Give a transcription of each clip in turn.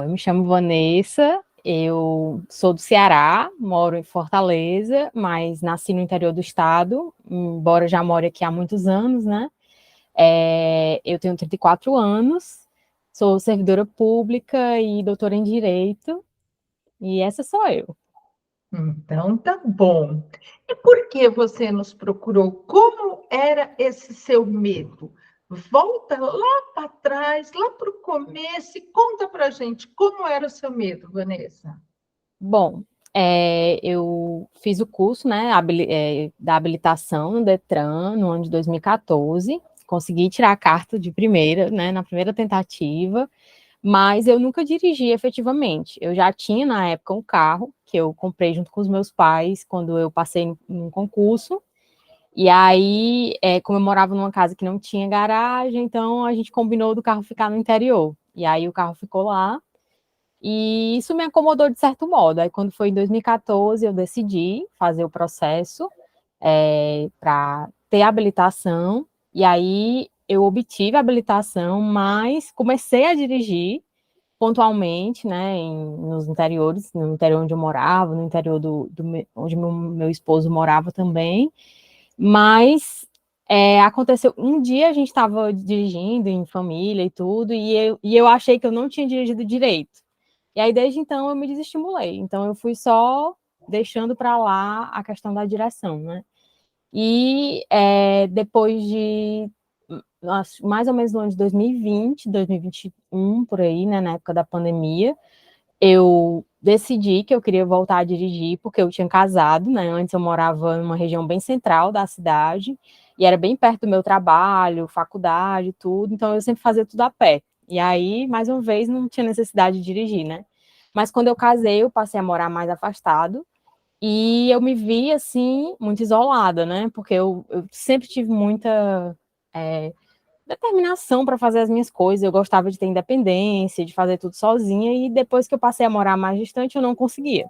Eu me chamo Vanessa, eu sou do Ceará, moro em Fortaleza, mas nasci no interior do estado, embora já more aqui há muitos anos, né? Eu tenho 34 anos, sou servidora pública e doutora em Direito, e essa sou eu. Então, tá bom. E por que você nos procurou? Como era esse seu medo? Volta lá para trás, lá para o começo e conta para a gente como era o seu medo, Vanessa. Bom, eu fiz o curso, né, da habilitação no Detran no ano de 2014, consegui tirar a carta de primeira, né, na primeira tentativa, mas eu nunca dirigi efetivamente. Eu já tinha, na época, um carro que eu comprei junto com os meus pais quando eu passei em um concurso. E aí, como eu morava numa casa que não tinha garagem, então a gente combinou do carro ficar no interior. E aí o carro ficou lá. E isso me acomodou de certo modo. Aí, quando foi em 2014, eu decidi fazer o processo para ter habilitação. E aí eu obtive a habilitação, mas comecei a dirigir pontualmente, né, nos interiores, no interior onde eu morava, no interior onde meu esposo morava também, mas aconteceu, um dia a gente estava dirigindo em família e tudo, e eu achei que eu não tinha dirigido direito, e aí desde então eu me desestimulei, então eu fui só deixando para lá a questão da direção, né, e depois de mais ou menos no ano de 2020, 2021, por aí, né, na época da pandemia, eu decidi que eu queria voltar a dirigir, porque eu tinha casado, né, antes eu morava numa região bem central da cidade, e era bem perto do meu trabalho, faculdade, tudo, então eu sempre fazia tudo a pé. E aí, mais uma vez, não tinha necessidade de dirigir, né? Mas quando eu casei, eu passei a morar mais afastado, e eu me vi, assim, muito isolada, né? Porque eu sempre tive muita determinação para fazer as minhas coisas, eu gostava de ter independência, de fazer tudo sozinha, e depois que eu passei a morar mais distante, eu não conseguia.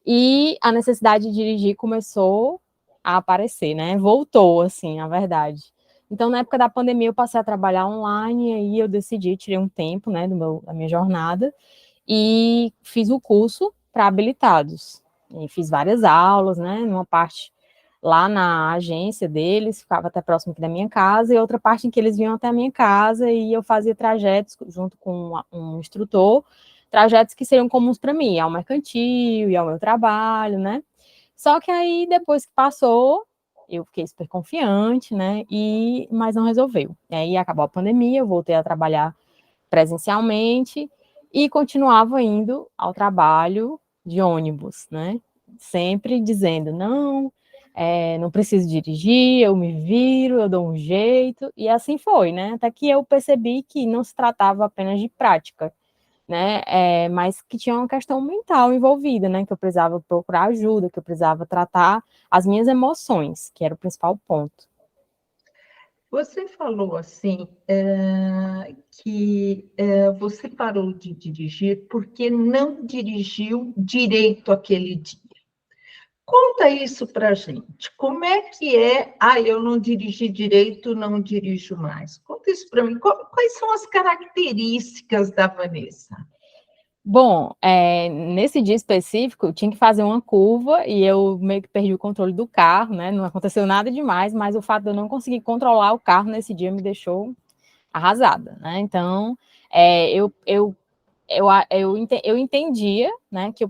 E a necessidade de dirigir começou a aparecer, né? Voltou, assim, a verdade. Então, na época da pandemia, eu passei a trabalhar online, e aí eu decidi, tirei um tempo, né, da minha jornada, e fiz o curso para habilitados. E fiz várias aulas, né, numa parte lá na agência deles, ficava até próximo aqui da minha casa, e outra parte em que eles vinham até a minha casa, e eu fazia trajetos junto com um instrutor, trajetos que seriam comuns para mim, ao mercantil e ao meu trabalho, né? Só que aí, depois que passou, eu fiquei super confiante, né? Mas não resolveu. E aí acabou a pandemia, eu voltei a trabalhar presencialmente e continuava indo ao trabalho de ônibus, né? Sempre dizendo, não, não preciso dirigir, eu me viro, eu dou um jeito, e assim foi, né? Até que eu percebi que não se tratava apenas de prática, né? Mas que tinha uma questão mental envolvida, né? Que eu precisava procurar ajuda, que eu precisava tratar as minhas emoções, que era o principal ponto. Você falou assim que você parou de dirigir porque não dirigiu direito aquele dia. Conta isso para a gente. Como é que é? Ah, eu não dirigi direito, não dirijo mais. Conta isso para mim. Quais são as características da Vanessa? Bom, nesse dia específico, eu tinha que fazer uma curva e eu meio que perdi o controle do carro, né? Não aconteceu nada demais, mas o fato de eu não conseguir controlar o carro nesse dia me deixou arrasada, né? Então, eu entendia, né, que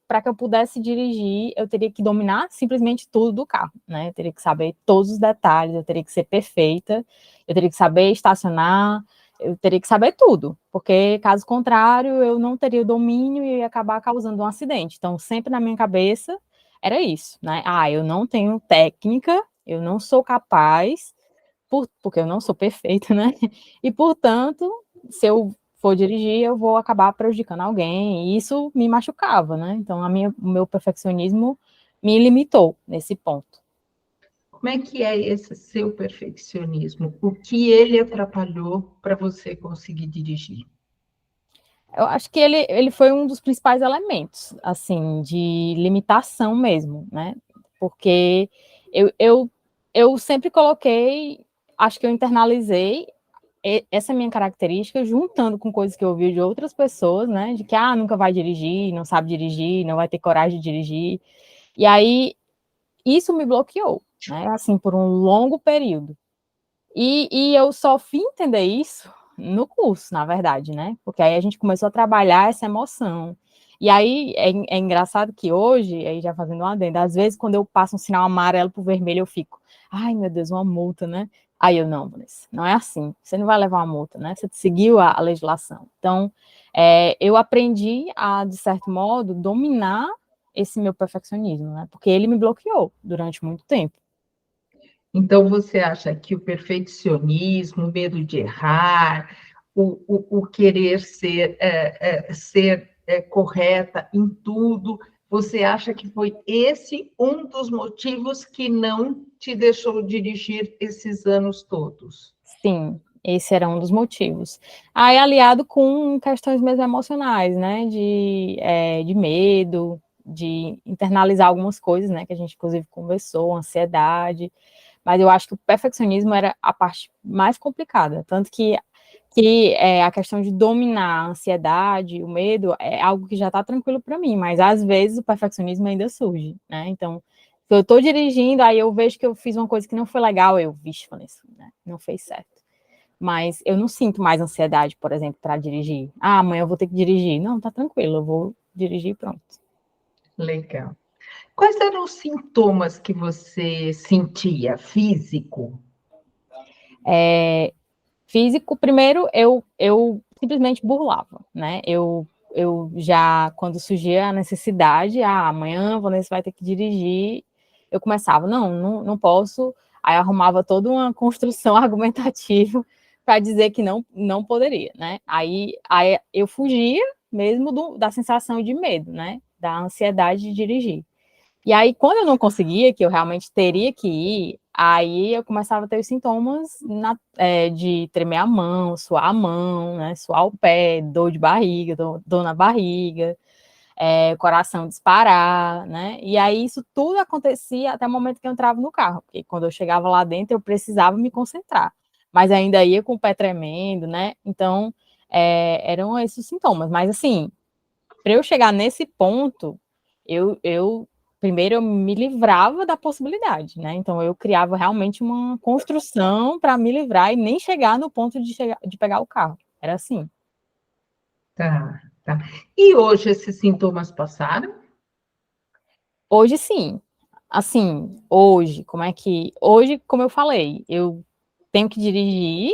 para que eu pudesse dirigir, eu teria que dominar simplesmente tudo do carro, né? Eu teria que saber todos os detalhes, eu teria que ser perfeita, eu teria que saber estacionar, eu teria que saber tudo, porque caso contrário, eu não teria o domínio e ia acabar causando um acidente. Então, sempre na minha cabeça era isso, né? Ah, eu não tenho técnica, eu não sou capaz, porque eu não sou perfeita, né? E, portanto, se eu for dirigir, eu vou acabar prejudicando alguém, e isso me machucava, né? Então, o meu perfeccionismo me limitou nesse ponto. Como é que é esse seu perfeccionismo? O que ele atrapalhou para você conseguir dirigir? Eu acho que ele foi um dos principais elementos, assim, de limitação mesmo, né? Porque eu, eu, eu sempre coloquei, acho que eu internalizei essa minha característica, juntando com coisas que eu ouvi de outras pessoas, né, de que, nunca vai dirigir, não sabe dirigir, não vai ter coragem de dirigir, e aí, isso me bloqueou, né, assim, por um longo período. E eu só fui entender isso no curso, na verdade, né? Porque aí a gente começou a trabalhar essa emoção. E aí é engraçado que hoje, aí já fazendo uma adenda, às vezes quando eu passo um sinal amarelo pro vermelho, eu fico, ai meu Deus, uma multa, né? Aí eu, não, Vanessa, não é assim, você não vai levar uma multa, né? Você seguiu a legislação. Então, eu aprendi a, de certo modo, dominar esse meu perfeccionismo, né? Porque ele me bloqueou durante muito tempo. Então, você acha que o perfeccionismo, o medo de errar, o querer ser correta em tudo, você acha que foi esse um dos motivos que não te deixou dirigir esses anos todos? Sim, esse era um dos motivos. Aí, aliado com questões mesmo emocionais, né, de medo, de internalizar algumas coisas, né, que a gente inclusive conversou, ansiedade, mas eu acho que o perfeccionismo era a parte mais complicada, tanto que a questão de dominar a ansiedade, o medo, é algo que já está tranquilo para mim, mas às vezes o perfeccionismo ainda surge, né, então, se eu estou dirigindo, aí eu vejo que eu fiz uma coisa que não foi legal, vixe, Vanessa, né, não fez certo. Mas eu não sinto mais ansiedade, por exemplo, para dirigir. Amanhã eu vou ter que dirigir. Não, tá tranquilo, eu vou dirigir e pronto. Legal. Quais eram os sintomas que você sentia físico? Físico, primeiro, eu simplesmente burlava, né? Eu já, quando surgia a necessidade, amanhã a Vanessa vai ter que dirigir, eu começava, não posso, aí arrumava toda uma construção argumentativa para dizer que não poderia, né? Aí eu fugia mesmo da sensação de medo, né? Da ansiedade de dirigir. E aí, quando eu não conseguia, que eu realmente teria que ir, aí eu começava a ter os sintomas de tremer a mão, suar a mão, né, suar o pé, dor de barriga, dor na barriga, coração disparar, né? E aí isso tudo acontecia até o momento que eu entrava no carro, porque quando eu chegava lá dentro eu precisava me concentrar, mas ainda ia com o pé tremendo, né? Então, eram esses sintomas. Mas assim, para eu chegar nesse ponto, eu primeiro eu me livrava da possibilidade, né? Então eu criava realmente uma construção para me livrar e nem chegar no ponto de pegar o carro. Era assim. Tá, tá. E hoje esses sintomas passaram? Hoje sim. Assim, hoje, hoje, como eu falei, eu tenho que dirigir,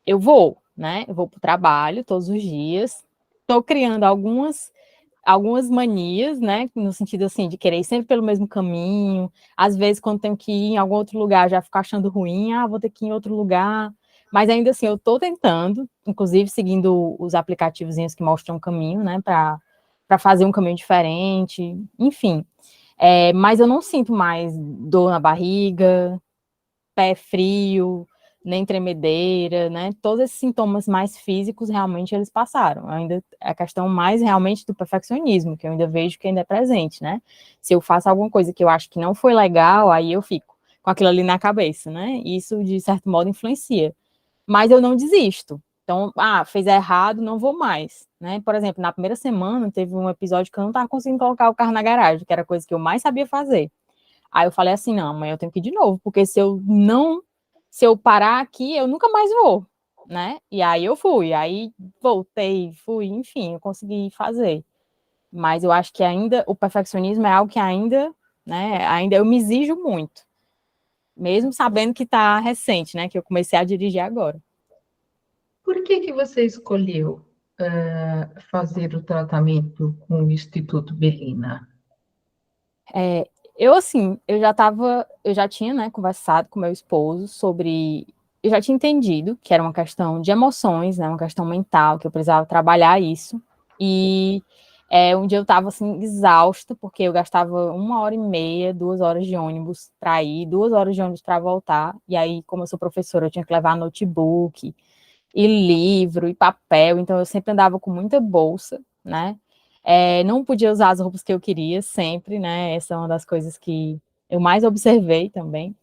eu vou, né? Eu vou para o trabalho todos os dias. Estou criando algumas manias, né? No sentido assim, de querer ir sempre pelo mesmo caminho. Às vezes, quando tenho que ir em algum outro lugar, já fico achando ruim, vou ter que ir em outro lugar. Mas ainda assim, eu estou tentando, inclusive seguindo os aplicativos que mostram o caminho, né? Para fazer um caminho diferente, enfim. Mas eu não sinto mais dor na barriga, pé frio, nem tremedeira, né? Todos esses sintomas mais físicos realmente eles passaram. Ainda a questão mais realmente do perfeccionismo, que eu ainda vejo que ainda é presente, né? Se eu faço alguma coisa que eu acho que não foi legal, aí eu fico com aquilo ali na cabeça, né? E isso de certo modo influencia. Mas eu não desisto. Então, fez errado, não vou mais, né? Por exemplo, na primeira semana teve um episódio que eu não estava conseguindo colocar o carro na garagem, que era a coisa que eu mais sabia fazer. Aí eu falei assim, não, amanhã eu tenho que ir de novo, porque se eu parar aqui, eu nunca mais vou, né? E aí eu fui, aí voltei, fui, enfim, eu consegui fazer. Mas eu acho que ainda o perfeccionismo é algo que ainda, né, ainda eu me exijo muito, mesmo sabendo que está recente, né, que eu comecei a dirigir agora. Por que você escolheu fazer o tratamento com o Instituto Belina? Assim, eu já tinha, né, conversado com meu esposo sobre, eu já tinha entendido que era uma questão de emoções, né, uma questão mental, que eu precisava trabalhar isso, e um dia eu estava, assim, exausta, porque eu gastava 1h30, 2 horas de ônibus para ir, 2 horas de ônibus para voltar, e aí, como eu sou professora, eu tinha que levar notebook, e livro, e papel, então eu sempre andava com muita bolsa, né, não podia usar as roupas que eu queria sempre, né? Essa é uma das coisas que eu mais observei também.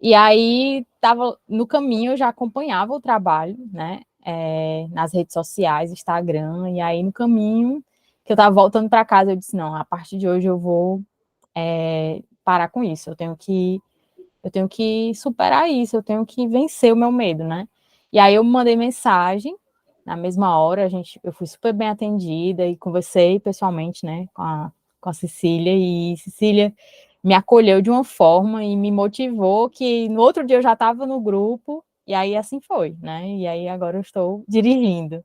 E aí, tava no caminho, eu já acompanhava o trabalho, né, nas redes sociais, Instagram, e aí no caminho, que eu estava voltando para casa, eu disse, não, a partir de hoje eu vou parar com isso, eu tenho que superar isso, eu tenho que vencer o meu medo, né? E aí eu mandei mensagem, na mesma hora, eu fui super bem atendida e conversei pessoalmente, né, com a Cecília, e Cecília me acolheu de uma forma e me motivou que no outro dia eu já estava no grupo, e aí assim foi, né? E aí agora eu estou dirigindo.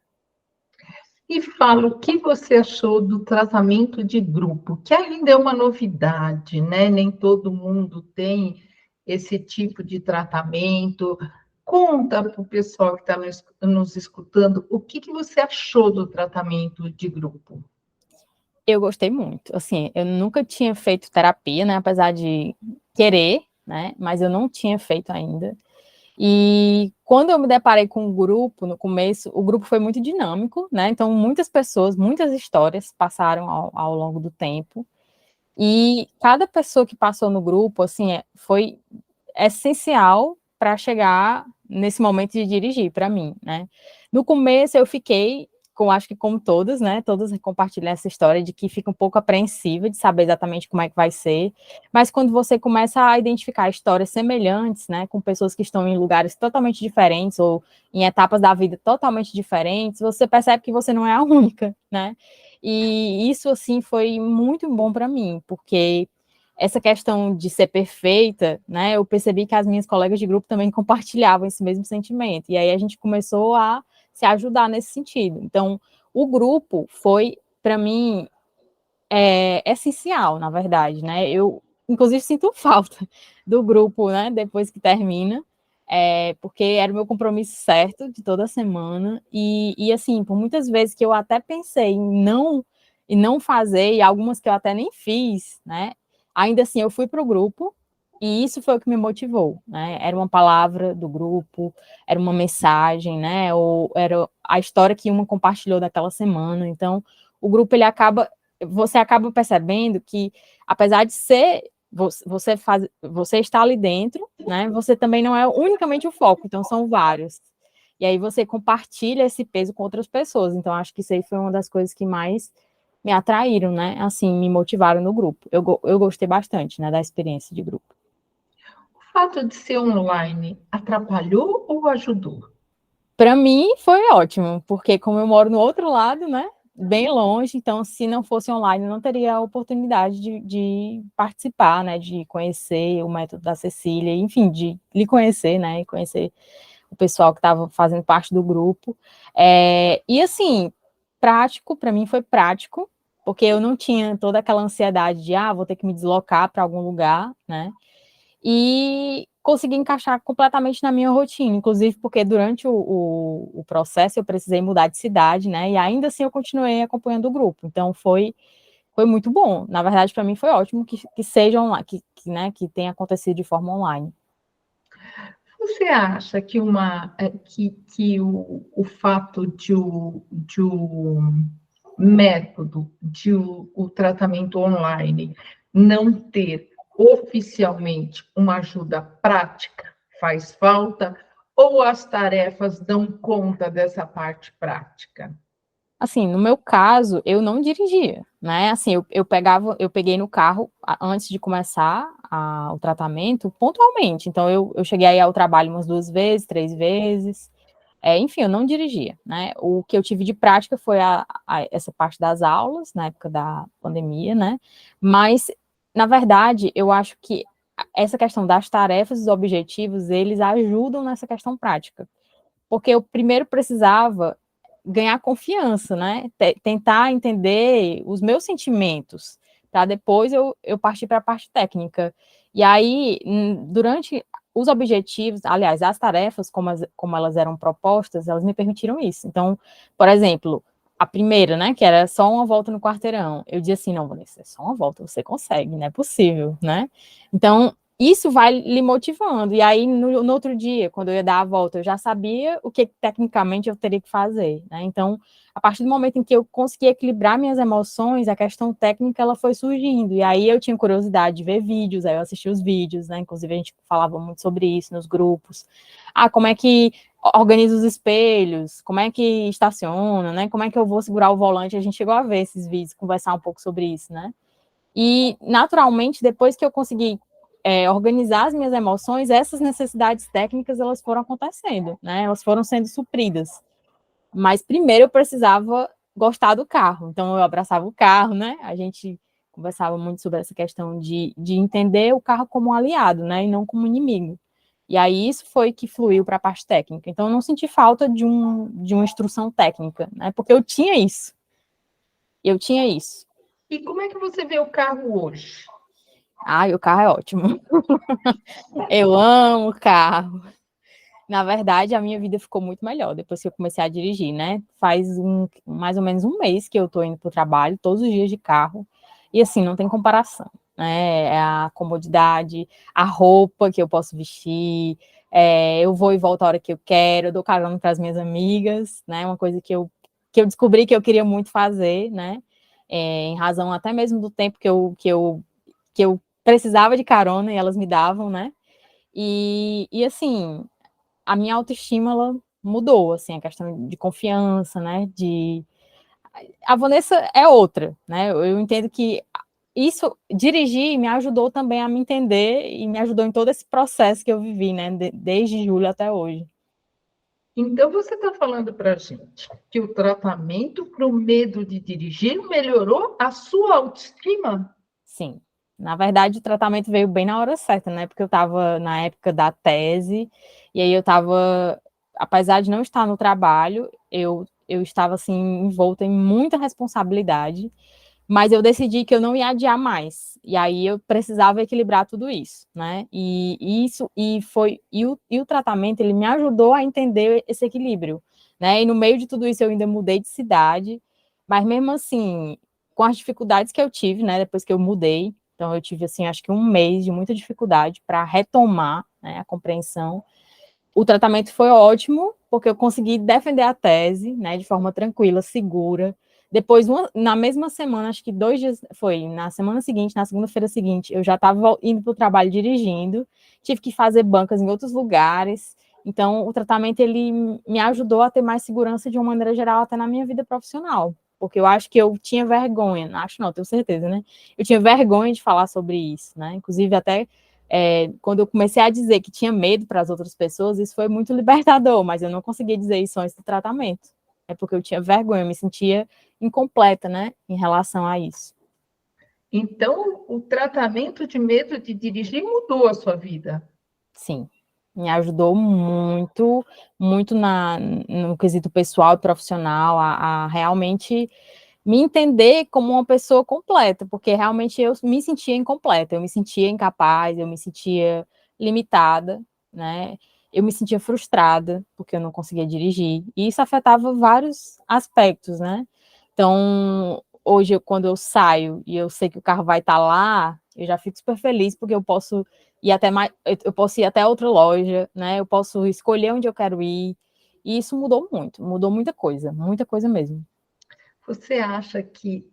E fala o que você achou do tratamento de grupo, que ainda é uma novidade, né? Nem todo mundo tem esse tipo de tratamento. Conta para o pessoal que está nos escutando o que você achou do tratamento de grupo. Eu gostei muito, assim, eu nunca tinha feito terapia, né, apesar de querer, né, mas eu não tinha feito ainda. E quando eu me deparei com o grupo, no começo, o grupo foi muito dinâmico, né? Então, muitas pessoas, muitas histórias passaram ao longo do tempo. E cada pessoa que passou no grupo, assim, foi essencial para chegar nesse momento de dirigir para mim, né? No começo eu fiquei, acho que como todas, né? Todas compartilham essa história de que fica um pouco apreensiva de saber exatamente como é que vai ser, mas quando você começa a identificar histórias semelhantes, né, com pessoas que estão em lugares totalmente diferentes ou em etapas da vida totalmente diferentes, você percebe que você não é a única, né? E isso assim foi muito bom para mim, porque essa questão de ser perfeita, né, eu percebi que as minhas colegas de grupo também compartilhavam esse mesmo sentimento, e aí a gente começou a se ajudar nesse sentido. Então, o grupo foi, para mim, essencial, na verdade, né, eu, inclusive, sinto falta do grupo, né, depois que termina, porque era o meu compromisso certo de toda semana, e assim, por muitas vezes que eu até pensei em não fazer, e algumas que eu até nem fiz, né, ainda assim eu fui para o grupo, e isso foi o que me motivou, né, era uma palavra do grupo, era uma mensagem, né, ou era a história que uma compartilhou daquela semana, então o grupo ele acaba, você acaba percebendo que, apesar de ser você está ali dentro, né? Você também não é unicamente o foco, então são vários. E aí você compartilha esse peso com outras pessoas. Então, acho que isso aí foi uma das coisas que mais me atraíram, né? Assim, me motivaram no grupo. Eu gostei bastante, né, da experiência de grupo. O fato de ser online atrapalhou ou ajudou? Para mim foi ótimo, porque como eu moro no outro lado, né? Bem longe, então se não fosse online, eu não teria a oportunidade de participar, né? De conhecer o método da Cecília, enfim, de lhe conhecer, né? E conhecer o pessoal que estava fazendo parte do grupo. E assim, prático, para mim foi prático, porque eu não tinha toda aquela ansiedade de, vou ter que me deslocar para algum lugar, né? E consegui encaixar completamente na minha rotina, inclusive porque durante o processo eu precisei mudar de cidade, né, e ainda assim eu continuei acompanhando o grupo, então foi muito bom, na verdade para mim foi ótimo que seja online, né, que tenha acontecido de forma online. Você acha que o fato de o método, o tratamento online não ter oficialmente uma ajuda prática faz falta, ou as tarefas dão conta dessa parte prática? Assim, no meu caso, eu não dirigia, né? Assim, eu peguei no carro antes de começar o tratamento, pontualmente. Então, eu cheguei aí ao trabalho umas 2 vezes, 3 vezes. Enfim, eu não dirigia, né? O que eu tive de prática foi essa parte das aulas, na época da pandemia, né? Mas, na verdade, eu acho que essa questão das tarefas e dos objetivos, eles ajudam nessa questão prática. Porque eu primeiro precisava ganhar confiança, né? Tentar entender os meus sentimentos, para depois eu partir para a parte técnica. E aí, durante os objetivos, aliás, as tarefas, como elas eram propostas, elas me permitiram isso. Então, por exemplo, a primeira, né, que era só uma volta no quarteirão, eu dizia assim, não, Vanessa, é só uma volta, você consegue, não é possível, né? Então, isso vai lhe motivando. E aí, no outro dia, quando eu ia dar a volta, eu já sabia o que tecnicamente eu teria que fazer, né? Então, a partir do momento em que eu consegui equilibrar minhas emoções, a questão técnica, ela foi surgindo. E aí, eu tinha curiosidade de ver vídeos, aí eu assisti os vídeos, né? Inclusive, a gente falava muito sobre isso nos grupos. Ah, como é que organiza os espelhos? Como é que estaciona, né? Como é que eu vou segurar o volante? A gente chegou a ver esses vídeos, conversar um pouco sobre isso, né? E, naturalmente, depois que eu consegui organizar as minhas emoções, essas necessidades técnicas, elas foram acontecendo, né? Elas foram sendo supridas. Mas, primeiro, eu precisava gostar do carro. Então, eu abraçava o carro, né? A gente conversava muito sobre essa questão de entender o carro como um aliado, né? E não como inimigo. E aí, isso foi que fluiu para a parte técnica. Então, eu não senti falta de uma instrução técnica, né? Porque eu tinha isso. Eu tinha isso. E como é que você vê o carro hoje? Ah, o carro é ótimo. Eu amo o carro. Na verdade, a minha vida ficou muito melhor depois que eu comecei a dirigir, né? Faz mais ou menos um mês que eu tô indo para o trabalho, todos os dias de carro, e assim, não tem comparação, né? É a comodidade, a roupa que eu posso vestir, eu vou e volto a hora que eu quero, eu dou carona para as minhas amigas, né? Uma coisa que eu descobri que eu queria muito fazer, né? Em razão até mesmo do tempo que eu precisava de carona e elas me davam, né? E assim, a minha autoestima, ela mudou, assim, a questão de confiança, né, a Vanessa é outra, né, eu entendo que isso, dirigir, me ajudou também a me entender e me ajudou em todo esse processo que eu vivi, né, desde julho até hoje. Então, você está falando para a gente que o tratamento para o medo de dirigir melhorou a sua autoestima? Sim. Na verdade, o tratamento veio bem na hora certa, né? Porque eu estava na época da tese, e aí eu estava, apesar de não estar no trabalho, eu estava, assim, envolta em muita responsabilidade, mas eu decidi que eu não ia adiar mais. E aí eu precisava equilibrar tudo isso, né? E o tratamento, ele me ajudou a entender esse equilíbrio, né? E no meio de tudo isso eu ainda mudei de cidade, mas mesmo assim, com as dificuldades que eu tive, né, depois que eu mudei, então eu tive assim, acho que um mês de muita dificuldade para retomar, né, a compreensão. O tratamento foi ótimo, porque eu consegui defender a tese, né, de forma tranquila, segura. Depois, na mesma semana, acho que 2 dias, foi na semana seguinte, na segunda-feira seguinte, eu já estava indo para o trabalho dirigindo, tive que fazer bancas em outros lugares. Então, o tratamento, ele me ajudou a ter mais segurança de uma maneira geral, até na minha vida profissional. Porque eu acho que eu tinha vergonha, acho não, tenho certeza, né? Eu tinha vergonha de falar sobre isso, né? Inclusive, até quando eu comecei a dizer que tinha medo para as outras pessoas, isso foi muito libertador, mas eu não conseguia dizer isso antes do tratamento. É porque eu tinha vergonha, eu me sentia incompleta, né, em relação a isso. Então, o tratamento de medo de dirigir mudou a sua vida. Sim, me ajudou muito, muito no quesito pessoal e profissional, a realmente me entender como uma pessoa completa, porque realmente eu me sentia incompleta, eu me sentia incapaz, eu me sentia limitada, né? Eu me sentia frustrada porque eu não conseguia dirigir, e isso afetava vários aspectos, né? Então, hoje, quando eu saio e eu sei que o carro vai estar lá, eu já fico super feliz porque eu posso ir até mais, eu posso ir até outra loja, né? Eu posso escolher onde eu quero ir, e isso mudou muito, mudou muita coisa mesmo. Você acha que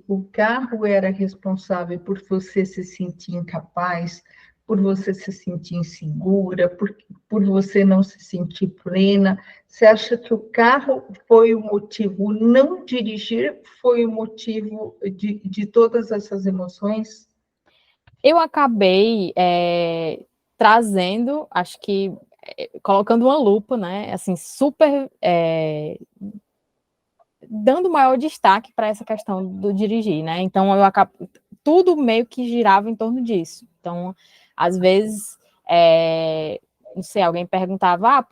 o carro era responsável por você se sentir incapaz, por você se sentir insegura, por você não se sentir plena? Você acha que o carro foi o motivo, não dirigir foi o motivo de todas essas emoções? Eu acabei trazendo, acho que colocando uma lupa, né? Assim, super dando maior destaque para essa questão do dirigir, né? Então eu acabo tudo meio que girava em torno disso. Então, às vezes, não sei, alguém perguntava,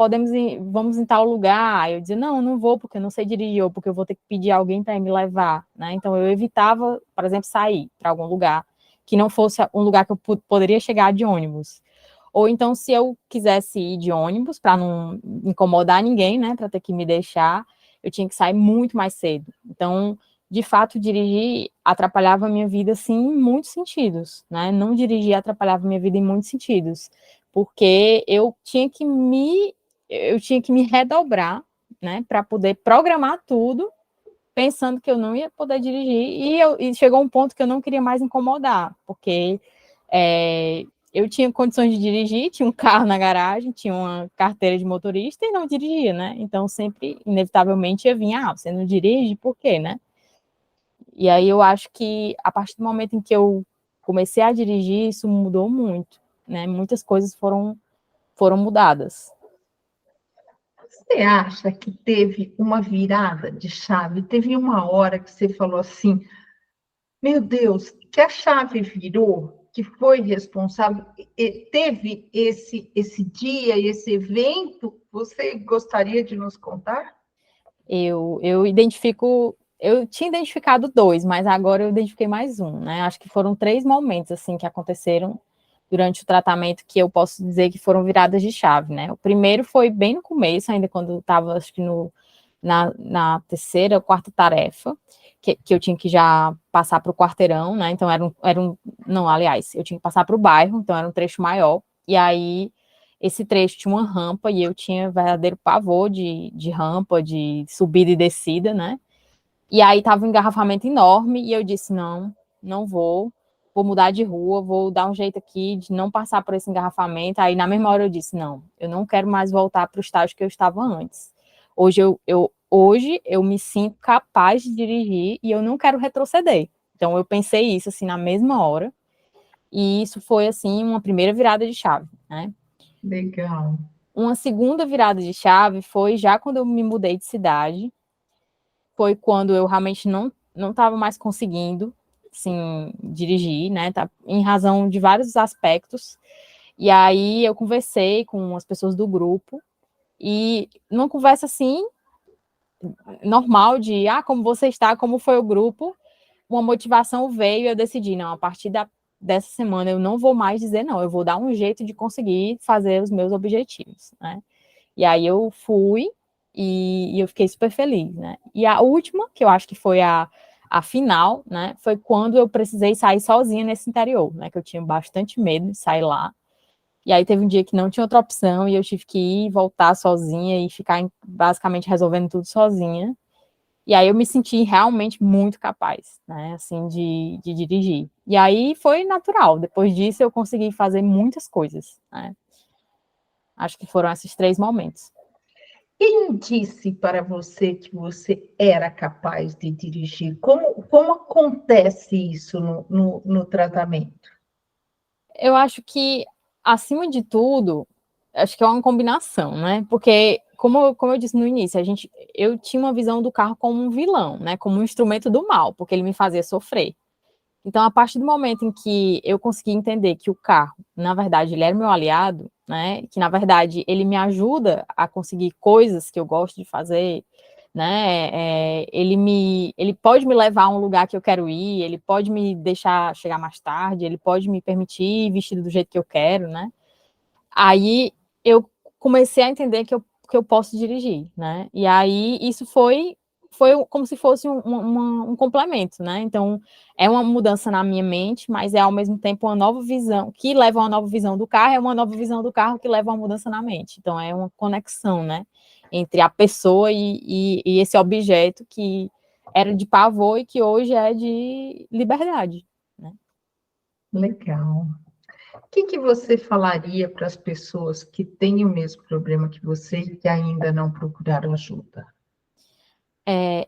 vamos em tal lugar. Eu dizia, não, não vou porque eu não sei dirigir, ou porque eu vou ter que pedir alguém para me levar, né? Então eu evitava, por exemplo, sair para algum lugar que não fosse um lugar que eu poderia chegar de ônibus. Ou então, se eu quisesse ir de ônibus, para não incomodar ninguém, né, para ter que me deixar, eu tinha que sair muito mais cedo. Então, de fato, dirigir atrapalhava a minha vida, sim, em muitos sentidos, né? Não dirigir atrapalhava a minha vida em muitos sentidos, porque eu tinha que me redobrar, né, para poder programar tudo, pensando que eu não ia poder dirigir, e chegou um ponto que eu não queria mais incomodar, porque eu tinha condições de dirigir, tinha um carro na garagem, tinha uma carteira de motorista e não dirigia, né? Então, sempre, inevitavelmente, ia vir, você não dirige, por quê, né? E aí eu acho que a partir do momento em que eu comecei a dirigir, isso mudou muito, né? Muitas coisas foram mudadas. Você acha que teve uma virada de chave? Teve uma hora que você falou assim, meu Deus, que a chave virou, que foi responsável, teve esse dia, esse evento? Você gostaria de nos contar? Eu tinha identificado dois, mas agora eu identifiquei mais um, né? Acho que foram 3 momentos, assim, que aconteceram durante o tratamento que eu posso dizer que foram viradas de chave, né? O primeiro foi bem no começo, ainda quando eu estava, acho que na terceira ou quarta tarefa, que eu tinha que já passar para o quarteirão, né? Então não, aliás, eu tinha que passar para o bairro, então era um trecho maior, e aí esse trecho tinha uma rampa e eu tinha verdadeiro pavor de rampa, de subida e descida, né? E aí tava um engarrafamento enorme e eu disse, não vou mudar de rua, vou dar um jeito aqui de não passar por esse engarrafamento. Aí na mesma hora eu disse, não, eu não quero mais voltar para o estágio que eu estava antes. Hoje eu me sinto capaz de dirigir e eu não quero retroceder. Então eu pensei isso assim na mesma hora e isso foi assim uma primeira virada de chave, né? Legal. Uma segunda virada de chave foi já quando eu me mudei de cidade, foi quando eu realmente não estava mais conseguindo, assim, dirigir, né, tá, em razão de vários aspectos, e aí eu conversei com as pessoas do grupo, e numa conversa, assim, normal de, como você está, como foi o grupo, uma motivação veio e eu decidi, não, a partir dessa semana eu não vou mais dizer não, eu vou dar um jeito de conseguir fazer os meus objetivos, né? E aí eu fui e eu fiquei super feliz, né? E a última, que eu acho que foi a final, né? Foi quando eu precisei sair sozinha nesse interior, né? Que eu tinha bastante medo de sair lá. E aí teve um dia que não tinha outra opção e eu tive que ir, voltar sozinha e ficar basicamente resolvendo tudo sozinha. E aí eu me senti realmente muito capaz, né, assim, de dirigir. E aí foi natural. Depois disso eu consegui fazer muitas coisas, né? Acho que foram esses 3 momentos. Quem disse para você que você era capaz de dirigir? Como acontece isso no tratamento? Eu acho que, acima de tudo, acho que é uma combinação, né? Porque, como eu disse no início, eu tinha uma visão do carro como um vilão, né? Como um instrumento do mal, porque ele me fazia sofrer. Então, a partir do momento em que eu consegui entender que o carro, na verdade, ele era meu aliado, né? Que, na verdade, ele me ajuda a conseguir coisas que eu gosto de fazer, né? Ele pode me levar a um lugar que eu quero ir, ele pode me deixar chegar mais tarde, ele pode me permitir ir vestido do jeito que eu quero, né? Aí eu comecei a entender que eu posso dirigir, né? E aí isso foi como se fosse um complemento, né? Então, é uma mudança na minha mente, mas é ao mesmo tempo uma nova visão, que leva a uma nova visão do carro, é uma nova visão do carro que leva a uma mudança na mente. Então, é uma conexão, né? Entre a pessoa e esse objeto que era de pavor e que hoje é de liberdade, né? Legal. O que você falaria para as pessoas que têm o mesmo problema que você e que ainda não procuraram ajuda?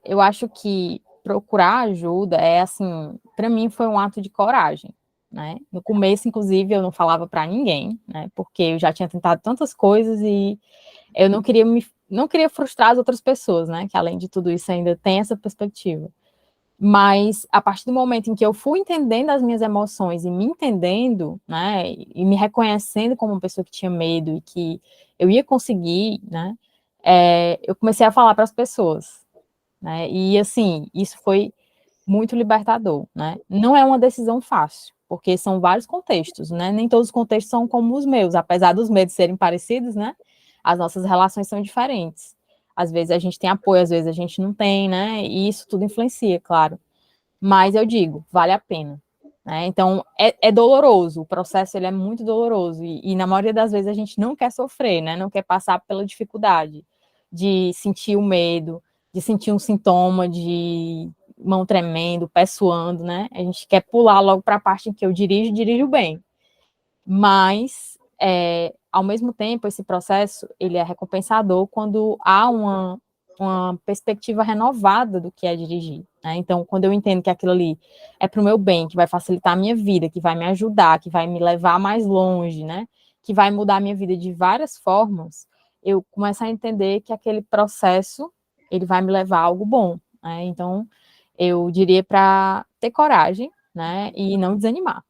Eu acho que procurar ajuda é assim, para mim foi um ato de coragem, né? No começo, inclusive, eu não falava para ninguém, né? Porque eu já tinha tentado tantas coisas e eu não queria frustrar as outras pessoas, né? Que além de tudo isso ainda tem essa perspectiva. Mas a partir do momento em que eu fui entendendo as minhas emoções e me entendendo, né? E me reconhecendo como uma pessoa que tinha medo e que eu ia conseguir, né? Eu comecei a falar para as pessoas, né? E assim, isso foi muito libertador, né? Não é uma decisão fácil, porque são vários contextos, né? Nem todos os contextos são como os meus, apesar dos medos serem parecidos, né? As nossas relações são diferentes. às vezes a gente tem apoio, às vezes a gente não tem, né? E isso tudo influencia, claro. Mas eu digo, vale a pena. Né? Então, é doloroso, o processo ele é muito doloroso, e na maioria das vezes a gente não quer sofrer, né? Não quer passar pela dificuldade de sentir o medo, de sentir um sintoma de mão tremendo, pé suando, né? A gente quer pular logo para a parte em que eu dirijo bem. Mas, ao mesmo tempo, esse processo ele é recompensador quando há uma perspectiva renovada do que é dirigir. Né? Então, quando eu entendo que aquilo ali é para o meu bem, que vai facilitar a minha vida, que vai me ajudar, que vai me levar mais longe, né? Que vai mudar a minha vida de várias formas, eu começo a entender que aquele processo ele vai me levar a algo bom. Né? Então, eu diria para ter coragem, né? E não desanimar.